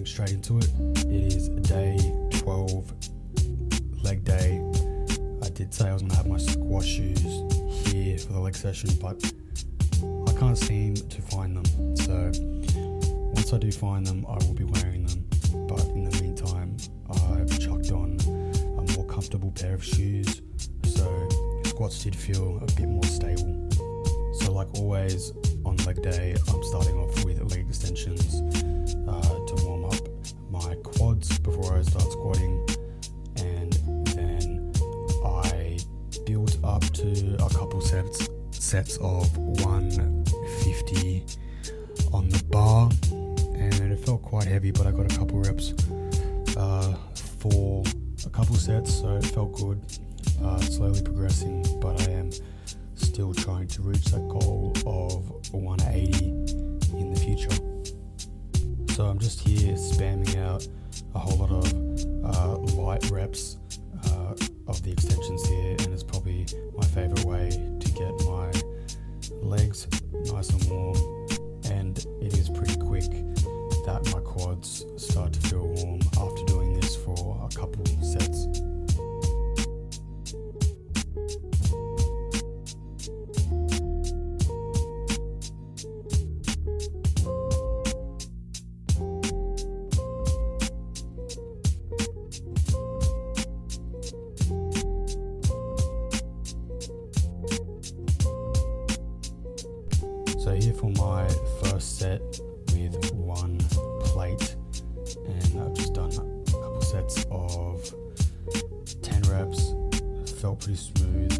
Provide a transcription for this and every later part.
jumping straight into it. It is day 12, leg day. I did say I was going to have my squat shoes here for the leg session, but I can't seem to find them. So once I do find them, I will be wearing them. But in the meantime, I've chucked on a more comfortable pair of shoes, so squats did feel a bit more stable. So like always on leg day, I'm starting off with leg extensions to warm up my quads before I start squatting, and then I build up to a couple sets of 150 on the bar, and it felt quite heavy, but I got a couple reps for a couple sets, so it felt good. Slowly progressing, but I am still trying to reach that goal of 180 in the future. So I'm just here spamming out a whole lot of light reps of the extensions here, and it's probably my favorite way to get my legs nice and warm, and it is pretty quick that my quads start to feel warm after doing this for a couple sets. So here for my first set with one plate, and I've just done a couple sets of 10 reps. Felt pretty smooth.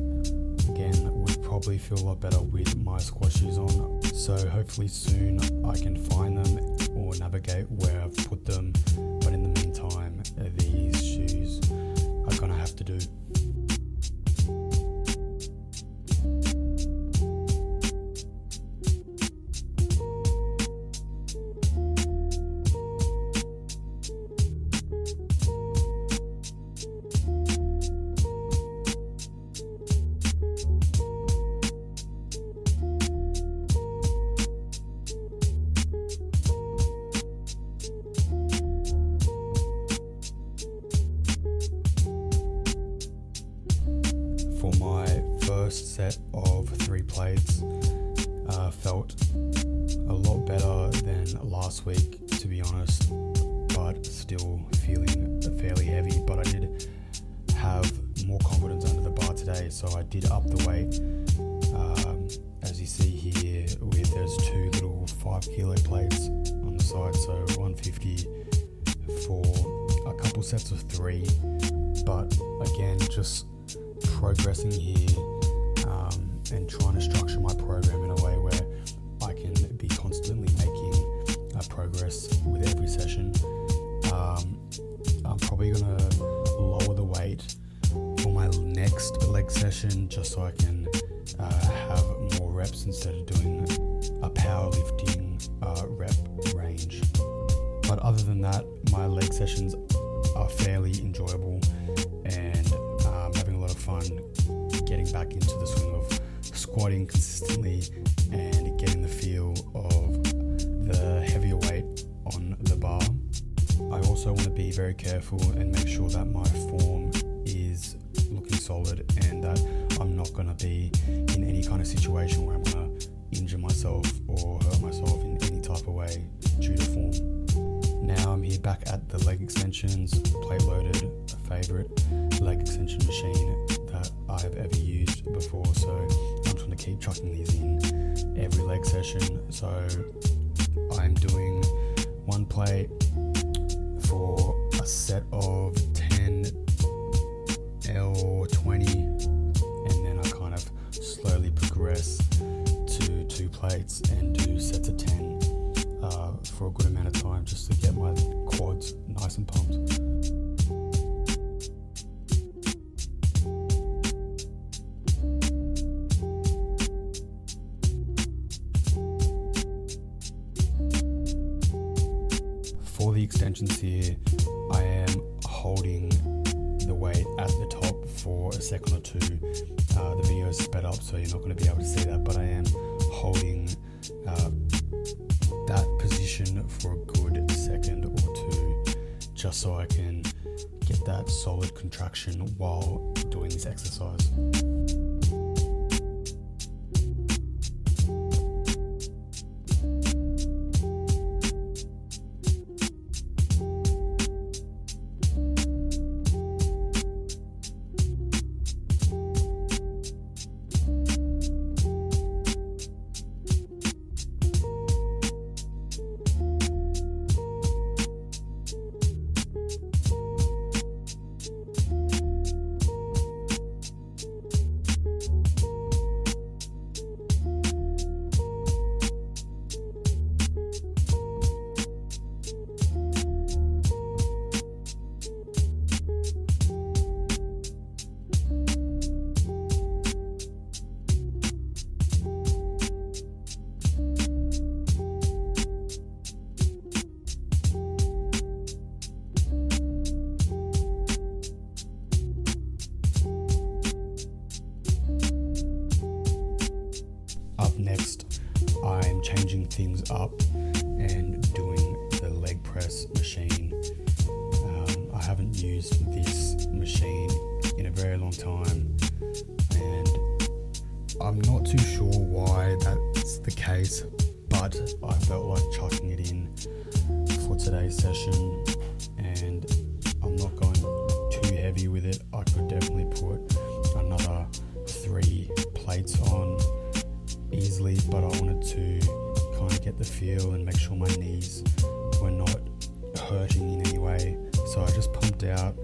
Again, would probably feel a lot better with my squat shoes on. So hopefully soon I can find them or navigate where I've put them. But in the meantime, these shoes are gonna have to do. For my first set of 3 plates, felt a lot better than last week, to be honest, but still feeling fairly heavy. But I did have more confidence under the bar today, so I did up the weight. As you see here, there's 2 little 5 kilo plates on the side, so 150 for a couple sets of 3. But again, just progressing here and trying to structure my program in a way where I can be constantly making progress with every session. I'm probably going to lower the weight for my next leg session just so I can have more reps instead of doing a powerlifting rep range. But other than that, my leg sessions are fairly enjoyable, and having a lot of fun getting back into the swing of squatting consistently and getting the feel of the heavier weight on the bar. I also want to be very careful and make sure that my form is looking solid and that I'm not going to be in any kind of situation where I'm going to injure myself or hurt myself in any type of way due to form. Now I'm here back at the leg extensions, plate loaded, a favourite leg extension machine that I've ever used before, so I'm trying to keep chucking these in every leg session. So I'm doing 1 plate for a set of 10 L20, and then I kind of slowly progress to 2 plates and do sets of 10 for a good amount of time just to get my quads nice and pumped. For the extensions here, I am holding the weight at the top for a second or 2. The video is sped up, so you're not going to be able to see that, but I am holding that position for a good second or 2. just so I can get that solid contraction while doing this exercise. Up next, I'm changing things up and doing the leg press machine. I haven't used this machine in a very long time, and I'm not too sure why that's the case, but I felt like chucking it in for today's session, and I'm not going too heavy with it. I could definitely put another 3 plates on easily, but I wanted to kind of get the feel and make sure my knees were not hurting in any way. So I just pumped out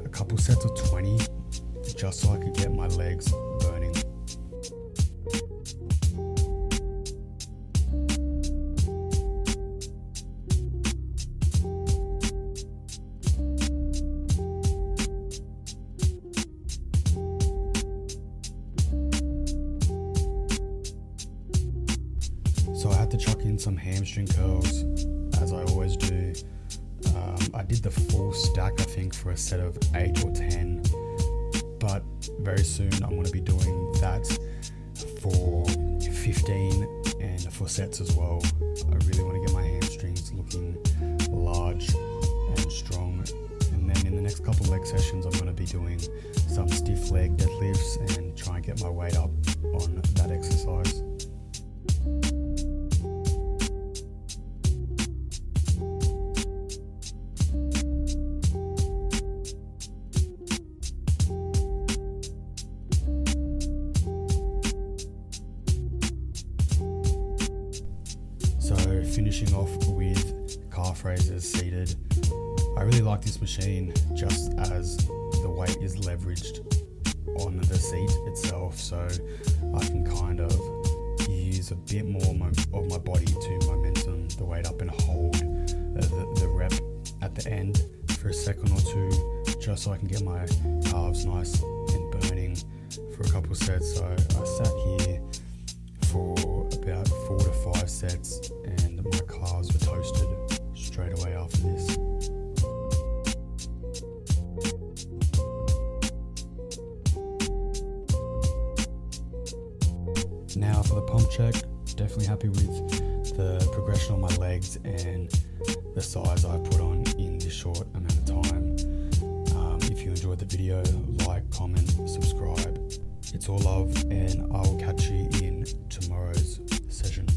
a couple sets of 20 just so I could get my legs burning. So I had to chuck in some hamstring curls, as I always do. I did the full stack, I think, for a set of 8 or 10, but very soon I'm going to be doing that for 15 and for sets as well. I really want to get my hamstrings looking large and strong. And then in the next couple leg sessions, I'm going to be doing some stiff leg deadlifts and try and get my weight up on that exercise. So finishing off with calf raises seated. I really like this machine just as the weight is leveraged on the seat itself, so I can kind of use a bit more of my body to momentum the weight up and hold the rep at the end for a second or two, just so I can get my calves nice and burning for a couple sets. So I sat here for about 4 to 5 sets and my calves were toasted straight away after this. Now for the pump check, definitely happy with the progression on my legs and the size I put on in this short amount of time. If you enjoyed the video, like, comment, subscribe. It's all love, and I will catch you in tomorrow's session.